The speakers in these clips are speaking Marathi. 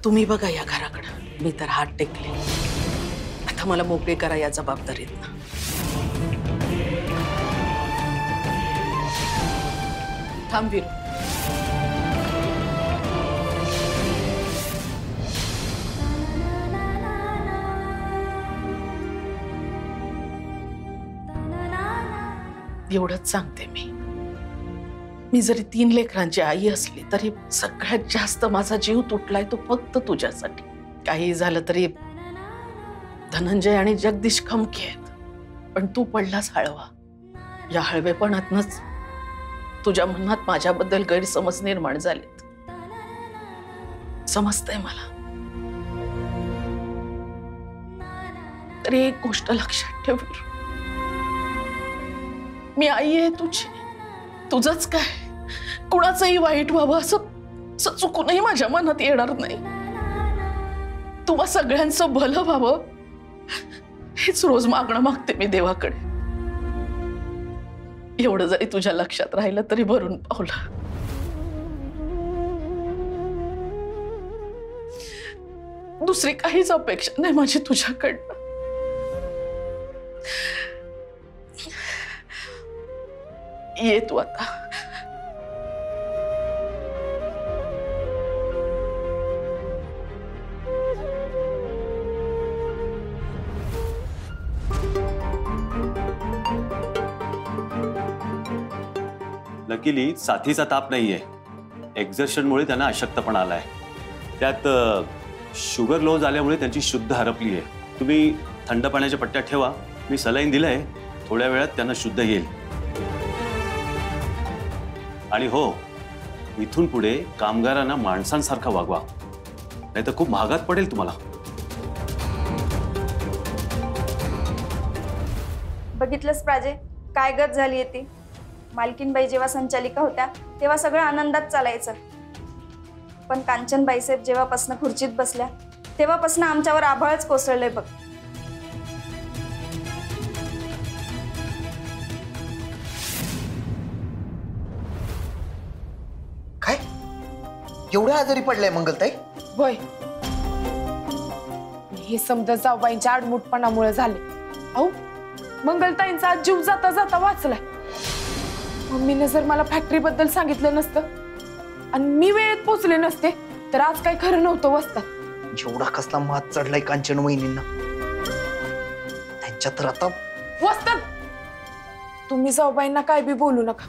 तुम्ही बघा या घराकडे, मी तर हात टेकले। आता मला मोकळे करा या जबाबदारीत। थांब वीरू, एवढंच सांगते मी जरी 3 लेकरांची आई असली तरी सगळ्यात जास्त माझा जीव तुटलाय तो फक्त तुझ्यासाठी। काही झालं तरी धनंजय आणि जगदीश खमके आहेत, पण तू पडलास हळवा। या हळवेपणातनच तुझ्या मनात माझ्याबद्दल गैरसमज निर्माण झालेत, समजतंय मला। तरी एक गोष्ट लक्षात ठेव, मी आई आहे तुझी, तुझंच काय कुणाचंही वाईट व्हावं असं चुकूनही माझ्या मनात येणार नाही। तुम्हा सगळ्यांचं भलं व्हावं हेच रोज मागणं मागते मी देवाकडे। एवढं जरी तुझ्या लक्षात राहिलं तरी भरून पावलं। दुसरी काहीच अपेक्षा नाही माझी तुझ्याकडनं। ये तू आता। लकीली साथीचा ताप नाहीये, एक्झर्शनमुळे त्यांना अशक्तपणा आलाय। त्यात शुगर लो झाल्यामुळे त्यांची शुद्ध हरपली आहे। तुम्ही थंड पाण्याच्या पट्ट्या ठेवा, मी सलाईन दिलंय, थोड्या वेळात त्यांना शुद्ध येईल। आणि हो, इथून पुढे कामगारांना माणसांसारखा वागवा, नाहीतर खूप महागात पडेल तुम्हाला। बघितलंस प्राजे, काय गत झाली ती। मालकीनबाई जेव्हा संचालिका होत्या तेव्हा सगळं आनंदात चालायचं, पण कांचनबाई साहेब जेव्हापासून खुर्चीत बसल्या तेव्हापासून आमच्यावर आभाळच कोसळलंय बघ। काय एवढ्या आजारी पडलाय मंगलताई? होय, हे समजा जाऊबाईंच्या आडमुठपणामुळे झाले। अहो, मंगलताईंचा जीव जाता जाता वाचलाय। मम्मीने जर मला फॅक्टरी बद्दल सांगितलं नसतं आणि मी वेळेत पोचले नसते तर आज काही खरं नव्हतं वस्तात। जेवढा कसला मात चढलाय कांचन वहिनींना, त्यांच्या तर आता वस्तात तुम्ही जाऊबाईंना काय बी बोलू नका।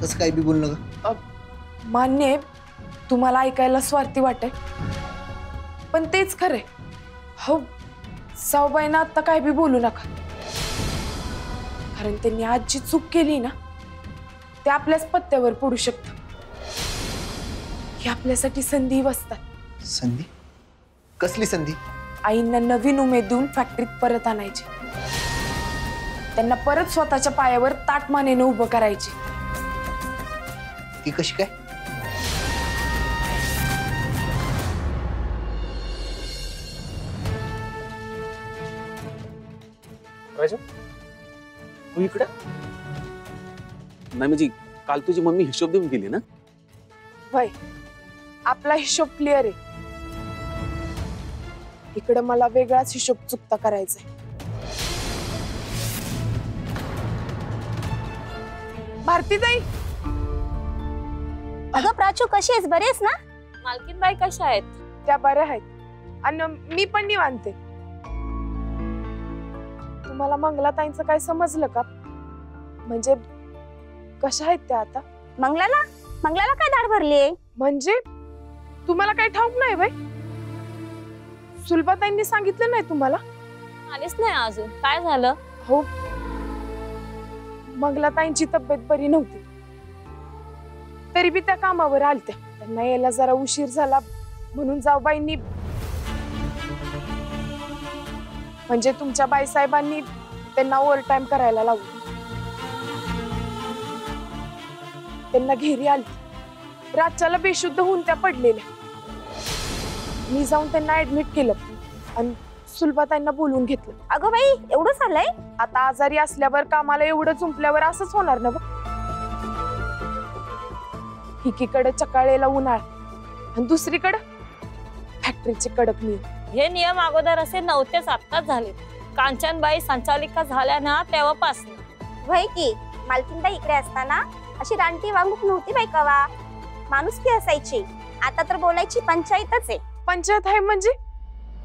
कसं काय बी बोलू नका? मान्य आहे तुम्हाला ऐकायला स्वार्थी वाटेल, पण तेच खरे। हो, जाऊबाईंना आता काय बी बोलू नका, कारण त्यांनी आज जी चूक केली ना ते आपल्याच पत्त्यावर पडू शकतं। ही आपल्यासाठी संधी वसतात। संधी? कसली संधी? आईंना नवीन उमेद देऊन फॅक्टरीत परत आणायची, त्यांना परत स्वतःच्या पायावर ताटमानेने उभं करायचे। ती कशी काय? राजा, तू इकडे नाही म्हणजे काल तुझी मम्मी हिशोब देऊन गेली ना? वय, आपला हिशोब क्लिअर आहे। इकडे मला वेगळाच हिशोब चुकता करायचा आहे। भारतीताई, अगं प्राचू कशी आहेस? बरी आहेस ना? मालकीनबाई कशा आहेत? त्या बऱ्या आहेत आणि मी पण निवांते। तुम्हाला मंगलाताईंचं काय समजलं का? म्हणजे कशा आहेत त्या आता? मंगलाला काय दाढ भरली? म्हणजे तुम्हाला काय ठाऊक नाही बाई? सुलभाताईंनी सांगितलं नाही तुम्हाला? आलीच नाही अजून, काय झालं? हो, मंगलाताईंची तब्येत बरी नव्हती, तरी बी त्या कामावर आलत्या। त्यांना यायला जरा उशीर झाला म्हणून जाऊबाईंनी म्हणजे तुमच्या बाईसाहेबांनी त्यांना ओव्हर टाइम करायला लावलं। त्यांना घेरी आली, रातच्याला बेशुद्ध होऊन त्या पडलेल्या। मी जाऊन त्यांना ऍडमिट केलं आणि सुलभाताईंना बोलून घेतलं। अगं बाई, एवढं झालंय? आता आजारी असल्यावर कामाला एवढं चुंपल्यावर असंच होणार ना? एकीकडे चकाळेला उन्हाळ आणि दुसरीकडे फॅक्टरीचे कडक नियम. हे नियम अगोदर असे नव्हतेच, आत्ताच झाले. कांचनबाई संचालिका झाल्या ना तेव्हापासून. वय की मालकीनबाई इकडे असताना अशी रानटी वागणूक नव्हती बाई कवा. माणुसकी असायची. आता तर बोलायची पंचायतच आहे. पंचायत आहे म्हणजे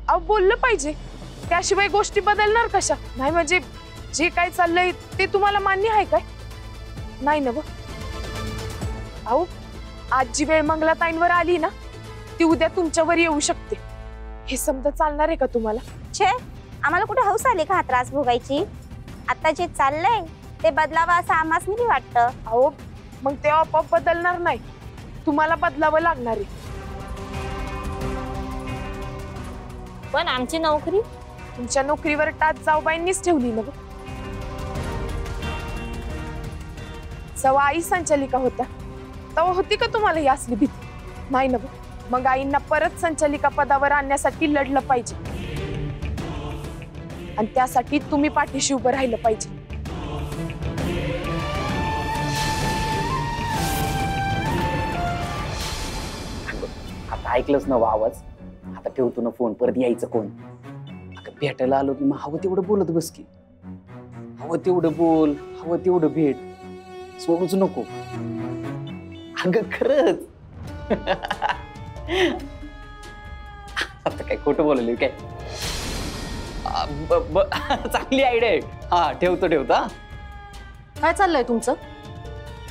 अहो बोललं पाहिजे, त्याशिवाय गोष्टी बदलणार कशा? नाही म्हणजे जे काय चाललंय ते तुम्हाला मान्य आहे काय? नाही ना. अहो आज जी वेळ मंगलाताईंवर आली ना ती उद्या तुमच्यावर येऊ शकते. हे समजा चालणार आहे का तुम्हाला? छे, आम्हाला कुठे हौस आली का हा त्रास भोगायची? आता जे चाललंय ते बदलावं असं आम्हास नाही वाटतं. अहो मग ते आपोआप बदलणार नाही, तुम्हाला बदलावं लागणार आहे. पण आमची नोकरी? तुमच्या नोकरीवर टाच जाऊबाईंनीच ठेवली ना. जेव्हा आई संचालिका होत्या तेव्हा होती का तुम्हाला ही असली भीती? नाही ना. मग आईंना परत संचालिका पदावर आणण्यासाठी लढलं पाहिजे आणि त्यासाठी तुम्ही पाठीशी उभं राहिलं पाहिजे. आता ऐकलंच ना आवाज. आता ठेवतो ना फोन, परत यायचं कोण? अगं भेटायला आलो की मग हवं तेवढं बोलत बस की. हवं तेवढं बोल, हवं तेवढं भेट, सोडूच नको. अगं खरंच. आता काय खोटं बोलले काय? चांगली आयडिया आहे. हा ठेवतो हा. काय चाललंय तुमचं?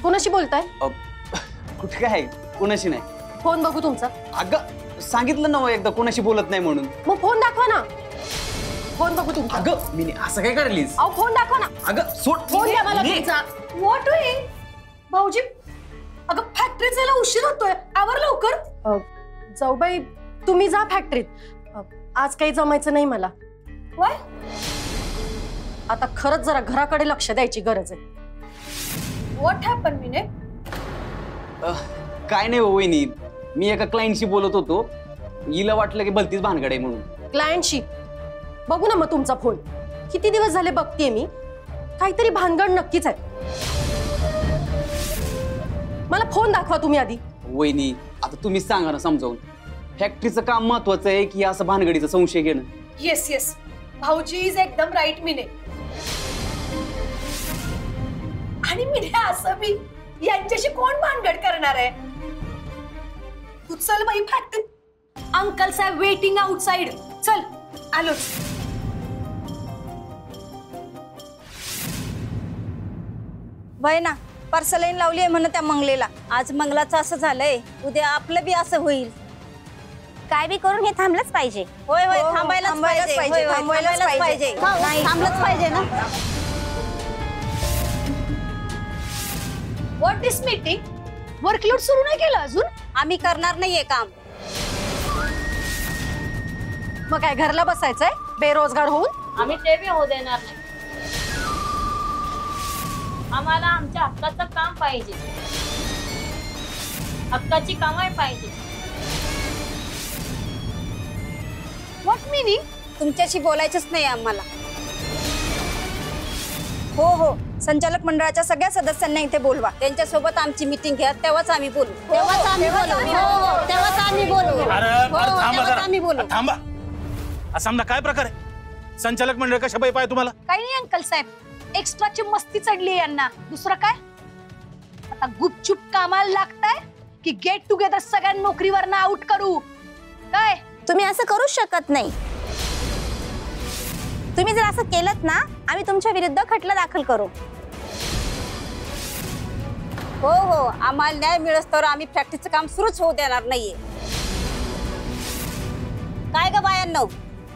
कोणाशी बोलताय? कुठे काय, कोणाशी नाही. फोन बघू तुमचा. अगं सांगितलं ना एकदा कोणाशी बोलत नाही म्हणून. मग फोन दाखवा ना. फोन बघू तुमचा. अगं मी असं काय करलीस? अहो फोन दाखवा ना. अगं सोड फोन द्या मला मी- तुमचा. What doing? भाऊजी, अगं फॅक्टरीत जायला उशीर होतोय, आवर लवकर. जाऊबाई तुम्ही जा फॅक्टरीत. आज काही जमायचं नाही मला. आता खरंच जरा घराकडे लक्ष द्यायची गरज आहे. व्हॉट हॅपन मिने? काय नाही हो वहिनी, मी एका क्लायंटशी बोलत होतो. हिला वाटलं की भलतीच भानगड आहे म्हणून. क्लायंटशी? बघू ना मग तुमचा फोन. किती दिवस झाले बघतेय मी, काहीतरी भानगड नक्कीच आहे. मला फोन दाखवा तुम्ही आधी. वहिनी आता तुम्हीच सांगा ना समजावून. फॅक्टरीचं काम महत्वाचं आहे की असं भानगडीचा संशय घेणं? येस येस, भाऊजी इज एकदम राईट मिने. आणि मिने असं बी यांच्याशी कोण भानगड करणार आहे? तू चल बाई फॅक्टरीत. अंकल साहेब वेटिंग आउटसाइड. चल आलोच. वय ना पर्सलाईन लावली आहे म्हणून त्या मंगलेला. आज मंगलाचं असं झालंय, उद्या आपलं बी असं होईल. काय बी करून हे थांबलंच पाहिजे. होय होय, हो, थांबायलाच थांबायलाच पाहिजे. पाहिजे, होय, होय, थांबायलाच पाहिजे. नाही, थांबलंच पाहिजे ना. What is meeting? वर्कलोड सुरू नाही केलं अजून? आम्ही करणार नाहीये काम. मग काय घरला बसायचंय बेरोजगार होऊन? आम्ही ते बी होऊ देणार नाही. आम्हाला आमच्या हक्काचं काम पाहिजे, हक्काची कमाई पाहिजे. What meaning? तुमच्याशी बोलायचंच नाही आम्हाला. हो हो, संचालक मंडळाच्या सगळ्या सदस्यांना इथे बोलवा. त्यांच्यासोबत आमची मीटिंग घ्या, तेव्हाच आम्ही बोलू. तेव्हाच आम्ही बोलू. तेव्हाच आम्ही बोलू. तेव्हाच आम्ही बोलू. थांबा. असा काय प्रकार आहे? संचालक मंडळ कशा बाई पाय तुम्हाला? काही नाही अंकल साहेब, एक्स्ट्राची मस्ती चढली यांना. दुसरं काय? आता गुपचूप कामाला लागताय की गेट टुगेदर सगळ्या नोकरीवर आउट करू? काय तुम्ही असं करू शकत नाही. तुम्ही जर असं केलं ना आम्ही तुमच्या विरुद्ध खटला दाखल करू. हो हो, आम्हाला न्याय मिळस तर आम्ही फॅक्टरीचं काम सुरूच होऊ देणार नाहीये. काय ग बायांनो?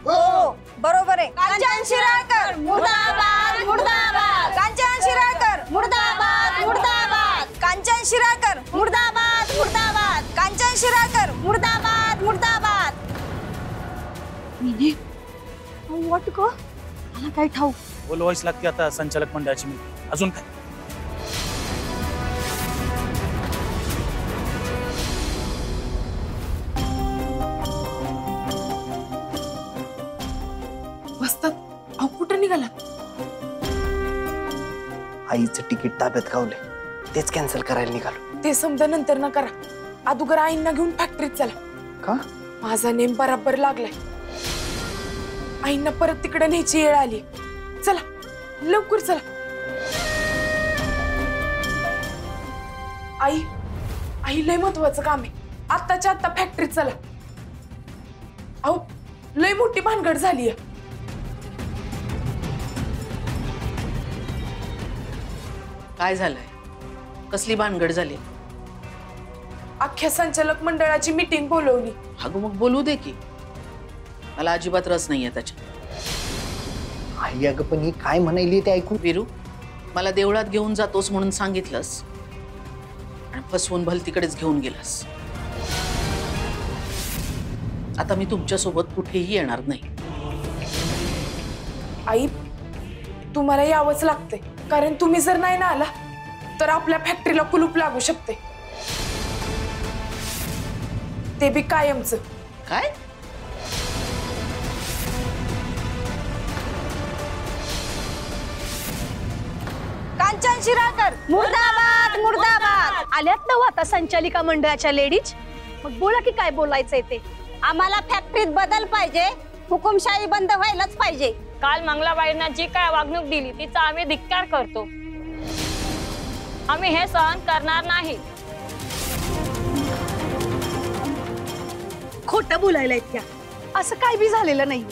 हो बरोबर आहे. कांचन शिराळकर मुर्दाबाद मुर्दाबाद. कांचन शिराळकर मुर्दाबाद मुर्दाबाद. कांचन शिराळकर मुर्दाबाद मुर्दाबाद. कांचन शिराळकर मुर्दाबाद मुर्दाबाद. मिने व्हॉट गो? मला काय ठाऊक. बोलवायच लागते आता संचालक मंडळाची मीटिंग. अजून काय? वस्तात अहो कुठं निघाला? आईचं तिकीट ताब्यात गावले. तेच कॅन्सल करायला निघालो. ते समजा नंतर न करा, अगोदर आईंना घेऊन फॅक्टरीत चला. का? माझा नेम बराबर लागलाय. आईंना परत तिकडे न्यायची वेळ आली. चला लवकर चला. आई आई लय महत्वाचं काम आहे, आत्ताच्या आत्ता फॅक्टरीत चला. अहो लय मोठी भानगड झाली आहे. काय झालंय? कसली भानगड झाली? अख्ख्या संचालक मंडळाची मीटिंग बोलवली. अगं मग बोलू दे की, मला अजिबात रस नाहीये त्याच्यात. आई अगं पण ही काय म्हणायली ते ऐकून. वीरू, मला देवळात घेऊन जातोस म्हणून सांगितलंस आणि फसवून भलतीकडेच घेऊन गेलास. आता मी तुमच्यासोबत कुठेही येणार नाही. आई तुम्हाला यावंच लागतंय, कारण तुम्ही जर नाही ना आला तर आपल्या फॅक्टरीला कुलूप लागू शकते, ते बी कायमचं. काय? कांचन शिराळकर मुर्दाबाद मुर्दाबाद. आल्यात ना आता संचालिका मंडळाच्या लेडीज. मग बोला की काय बोलायचंय ते. आम्हाला फॅक्टरीत बदल पाहिजे, हुकुमशाही बंद व्हायलाच पाहिजे. काल मंगलाबाईंना जी काय वागणूक दिली तिचा आम्ही धिक्कार करतो. आम्ही हे सहन करणार नाही. खोटं बोलायला त्या, असं काय बी झालेलं नाही.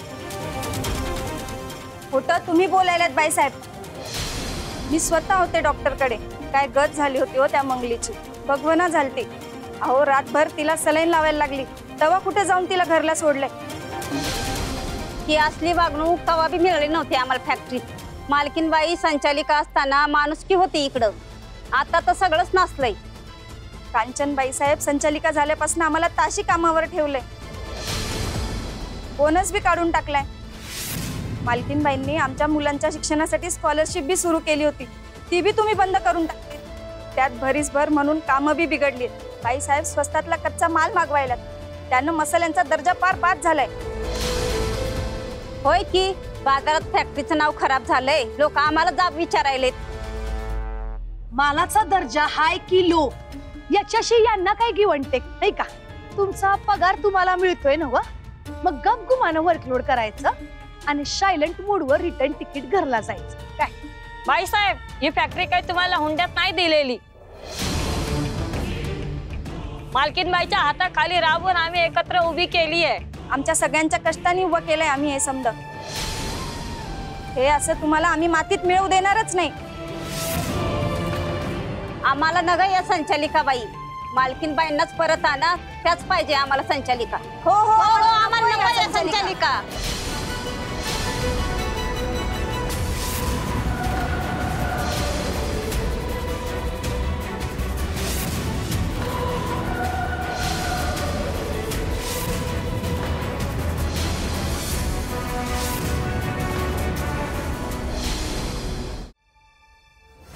खोटं तुम्ही बोलायलात बाईसाहेब. मी स्वतः होते डॉक्टरकडे. काय गत झाली होती हो त्या मंगलीची, बघवना झालती. अहो रातभर तिला सलाईन लावायला लागली, तेव्हा कुठे जाऊन तिला घरला सोडलंय. ही असली वागणूक कवा बी मिळाली नव्हती आम्हाला फॅक्टरीत. मालकीनबाई संचालिका असताना माणुसकी होती इकडं, आता तर सगळंच नसलंय. कांचनबाई साहेब संचालिका झाल्यापासून आम्हाला ताशी कामावर ठेवलंय, बोनस बी काढून टाकलाय. मालकीनबाईंनी आमच्या मुलांच्या शिक्षणासाठी स्कॉलरशिप बी सुरू केली होती, ती बी तुम्ही बंद करून टाकली. त्यात भरीसभर म्हणून कामं बी बिघडली. बाईसाहेब स्वस्तातला कच्चा माल मागवायला, त्यानं मसाल्यांचा दर्जा पार बाद झालाय. होय की बाजारात फॅक्टरीचं नाव खराब झालंय, लोक आम्हाला जाब विचारायलेत. मालाचा दर्जा हाय की लो याच्याशी यांना काय गिवणते नाही का. तुमचा पगार तुम्हाला मिळतोय ना व, मग गपगुमानं वर्कलोड करायचं आणि सायलेंट मोडवर रिटर्न तिकीट घरला जायचं. काय बाईसाहेब, ही फॅक्टरी काही तुम्हाला हुंड्यात नाही दिलेली. मालकीनबाईच्या हाताखाली राबून आम्ही एकत्र उभी केली आहे. आमच्या सगळ्यांच्या कष्टाने उभं केलंय आम्ही हे समजा. हे असं तुम्हाला आम्ही मातीत मिळवू देणारच नाही. आम्हाला नग या संचालिका बाई, मालकीनबाईंनाच परत आणा, त्याच पाहिजे आम्हाला संचालिका. हो हो आम्हाला नको या संचालिका.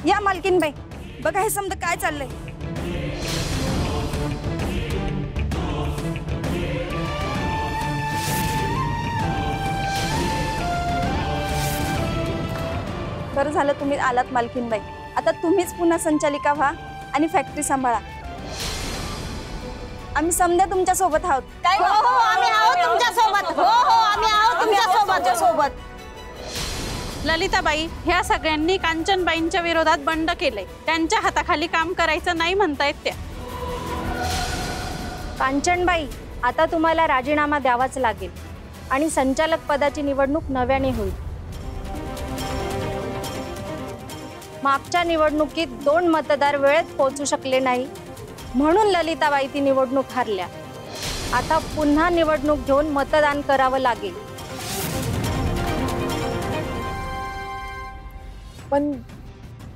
या मालकीनबाई, बघा हे समजा काय चाललंय. बरं झालं तुम्ही आलात मालकीनबाई. आता तुम्हीच पुन्हा संचालिका व्हा आणि फॅक्टरी सांभाळा. आम्ही समजा तुमच्या सोबत आहोत. हो हो आम्ही आहोत तुमच्या सोबत. हो हो आम्ही आहोत तुमच्या सोबत. ललिताबाई, ह्या सगळ्यांनी कांचनबाईंच्या विरोधात बंड केलंय. त्यांच्या हाताखाली काम करायचं नाही म्हणतायत त्या. कांचनबाई, आता तुम्हाला राजीनामा द्यावाच लागेल आणि संचालक पदाची निवडणूक नव्याने होईल. मागच्या निवडणुकीत 2 मतदार वेळेत पोहोचू शकले नाही म्हणून ललिताबाई ती निवडणूक हारल्या. आता पुन्हा निवडणूक घेऊन मतदान करावं लागेल. पण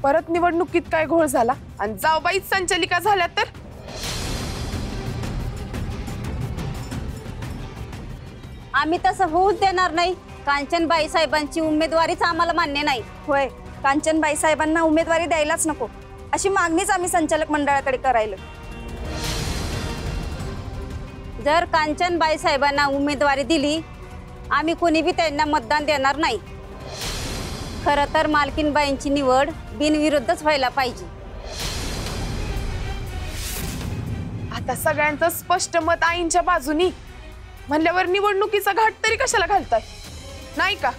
परत निवडणुकीत काय घोळ झाला आणि जाऊबाईच संचालिका झाल्या तर? आम्ही तसं होऊच देणार नाही. कांचनबाई साहेबांची उमेदवारीच आम्हाला मान्य नाही. होय, कांचनबाई साहेबांना उमेदवारी द्यायलाच नको अशी मागणीच आम्ही संचालक मंडळाकडे करायला. जर कांचनबाई साहेबांना उमेदवारी दिली, आम्ही कोणी बी त्यांना मतदान देणार नाही. खरं तर मालकीनबाईंची निवड बिनविरुद्धच व्हायला पाहिजे. आता सगळ्यांचं स्पष्ट मत आईंच्या बाजूनी म्हणल्यावर निवडणुकीचा घाट तरी कशाला घालताय, नाही का?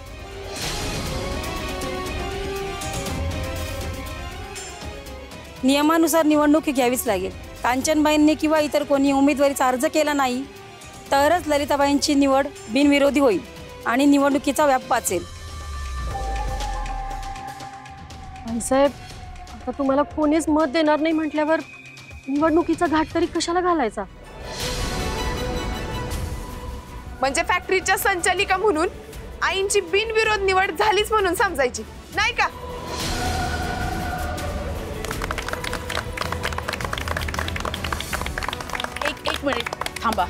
नियमानुसार निवडणूक घ्यावीच लागेल. कांचनबाईंनी किंवा इतर कोणी उमेदवारीचा अर्ज केला नाही तरच ललिताबाईंची निवड बिनविरोधी होईल आणि निवडणुकीचा व्याप वाचेल. साहेब, आता तुम्हाला कोणीच मत देणार नाही म्हटल्यावर निवडणुकीचा घाट तरी कशाला घालायचा? म्हणजे फॅक्टरीच्या संचालिका म्हणून आईंची बिनविरोध निवड झालीच म्हणून समजायची, नाही का? एक मिनिट थांबा.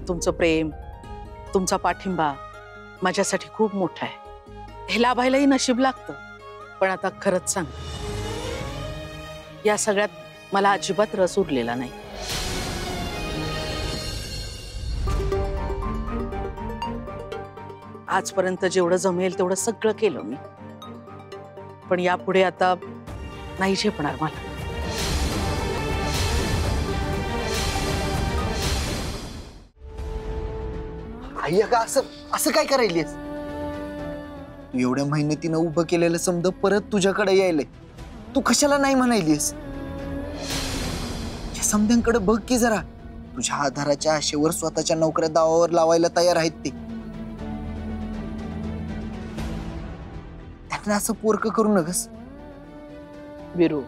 तुमचं प्रेम, तुमचा पाठिंबा माझ्यासाठी खूप मोठा आहे. हे लाभायलाही नशीब लागतं. पण आता खरंच सांग, या सगळ्यात मला अजिबात रस उरलेला नाही. आजपर्यंत जेवढं जमेल तेवढं सगळं केलं मी, पण यापुढे आता नाही झेपणार मला. आई अगं असं असं काय करायलीस? तू एवढ्या मेहनतीनं उभं केलेलं समज परत तुझ्याकडे यायलंय, तू कशाला नाही म्हणायलीस? या समध्यांकडे बघ की जरा, तुझ्या आधाराच्या आशेवर स्वतःच्या नोकऱ्या दावावर लावायला तयार आहेत ते. त्यांना असं पोरक करू नकस. विरू,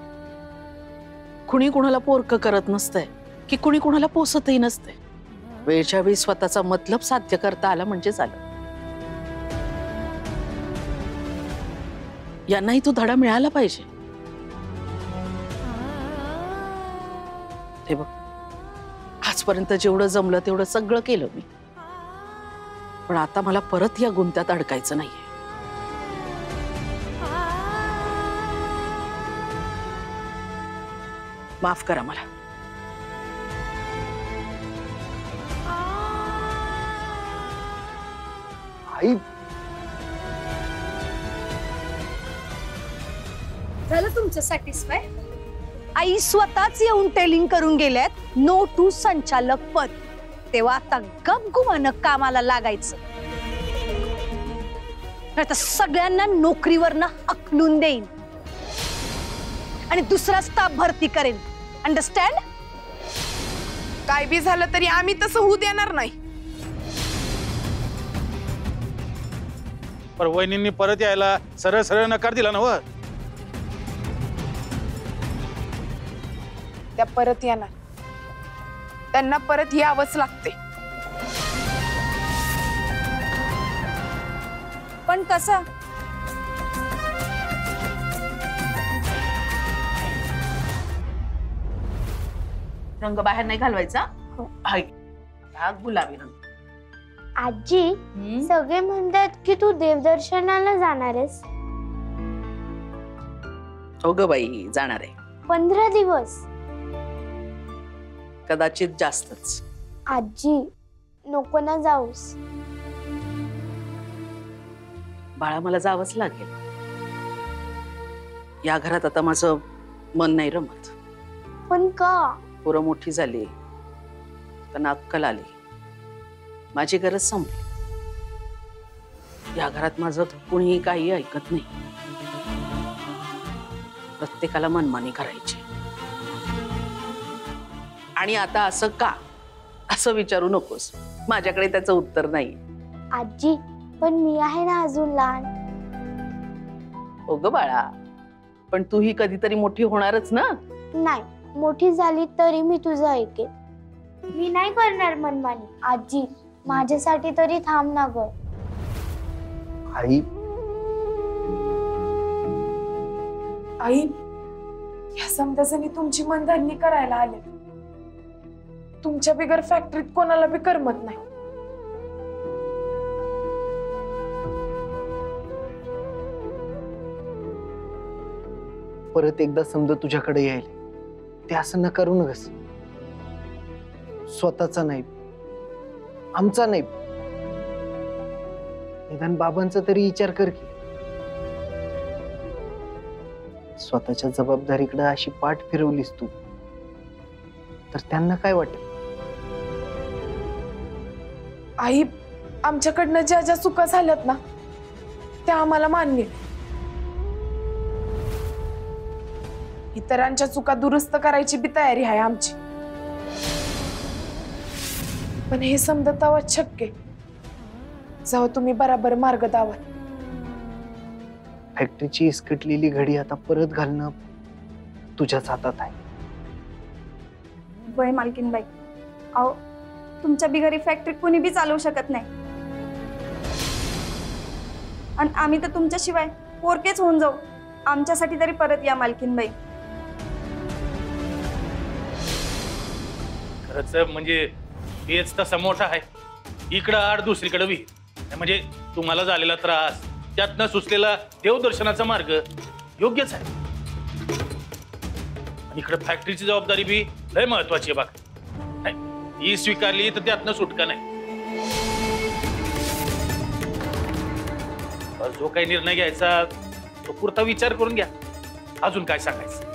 कुणी कुणाला पोरक करत नसतंय की कुणी कुणाला पोसतही नसतंय. वेळच्या वेळी स्वतःचा मतलब साध्य करता आला म्हणजे झालं. यांनाही तो धडा मिळाला पाहिजे. हे बघ, आजपर्यंत जेवढं जमलं तेवढं सगळं केलं मी, पण आता मला परत या गुंत्यात अडकायचं नाहीये. माफ करा मला. आई, झालं तुमचं सॅटिस्फाय? आई स्वतःच येऊन टेलिंग करून गेल्यात नो टू संचालक पद. तेव्हा आता गमगुमानं कामाला लागायचं, नाहीतर सगळ्यांना नोकरीवरनं हकलून देईन आणि दुसरा स्टाफ भरती करेन. अंडरस्टँड? काय बी झालं तरी आम्ही तसं होऊ देणार नाही. पर वहिनींनी परत यायला सरळ सरळ नकार दिला ना व. त्या परत येणार, त्यांना परत यावंच लागते. पण कसं? रंग बाहेर नाही घालवायचा. हाय, हा गुलाबी रंग. आजी, सगळे म्हणतात की तू देवदर्शनाला जाणार आहेस. हो ग बाई, जाणार आहे. 15 दिवस. कदाचित जास्तच. आजी, नको ना जाऊस. बाळा, मला जावंच लागेल. या घरात आता माझं मन नाही रमत. पण का? पोरं मोठी झाली, त्यांना अक्कल आली, माझी गरज संपली. या घरात माझं कुणीही काही ऐकत नाही. प्रत्येकाला मनमानी करायची. आणि आता असं का, असं विचारू नकोस. माझ्याकडे त्याचं उत्तर नाही. आजी, पण मी आहे ना अजून लहान. हो ग बाळा, पण तू ही कधीतरी मोठी होणारच ना. नाही, मोठी झाली तरी मी तुझं ऐकेन. मी नाही करणार मनमानी. आजी, माझ्यासाठी तरी थांब ना ग. आई, आई, या समजाजणी तुमची मनधरणी करायला आले. तुमच्या बिगर फॅक्टरीत कोणाला बी करमत नाही. परत एकदा समजा तुझ्याकडे यायला, ते असं न करू नकस. स्वतःचा नाही, आमचा नाही, निदान बाबांचा तरी विचार कर की. स्वतःच्या जबाबदारीकडे अशी पाठ फिरवलीस तू. तर त्यांना काय वाटेल? आई, आमच्याकडनं ज्या ज्या चुका झाल्यात ना त्या आम्हाला मान्य आहे. इतरांच्या चुका दुरुस्त करायची बी तयारी आहे आमची, पण हे समजत आवाज शक्य जेव्हा तुम्ही बराबर मार्ग दावाल. फॅक्टरीची इसकटलेली घडी आता परत घालणं तुझ्याच हातात आहे. वय मालकीनबाई, अहो तुमच्या बिगरी फॅक्टरी कोणी बी चालवू शकत नाही, आणि आम्ही तर तुमच्याशिवाय पोरकेच होऊन जाऊ. आमच्यासाठी तरी परत या मालकीनबाई. खरंच म्हणजे तेच तसा मोठा आहे, इकडं आड दुसरीकडे विहीर. म्हणजे तुम्हाला झालेला त्रास, त्यातनं सुचलेला देवदर्शनाचा मार्ग योग्यच आहे. आणि इकडे फॅक्टरीची जबाबदारी बी लय महत्वाची आहे बघा. ही स्वीकारली तर त्यातनं सुटका नाही. जो काही निर्णय घ्यायचा तो पुरता विचार करून घ्या. अजून काय सांगायचं?